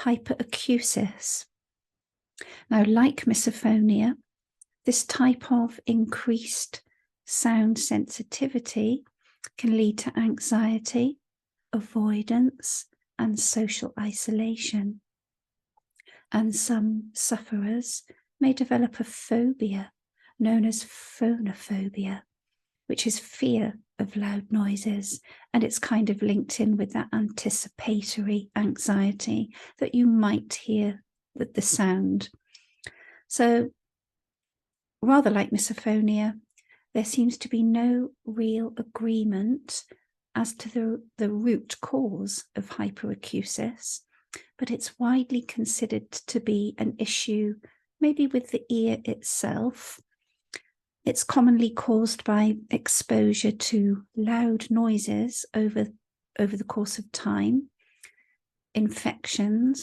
hyperacusis. Now, like misophonia, this type of increased sound sensitivity can lead to anxiety, avoidance, and social isolation. And some sufferers may develop a phobia known as phonophobia, which is fear of loud noises, and it's kind of linked in with that anticipatory anxiety that you might hear the sound. So, rather like misophonia, there seems to be no real agreement as to the root cause of hyperacusis, but it's widely considered to be an issue maybe with the ear itself. It's commonly caused by exposure to loud noises over the course of time, infections,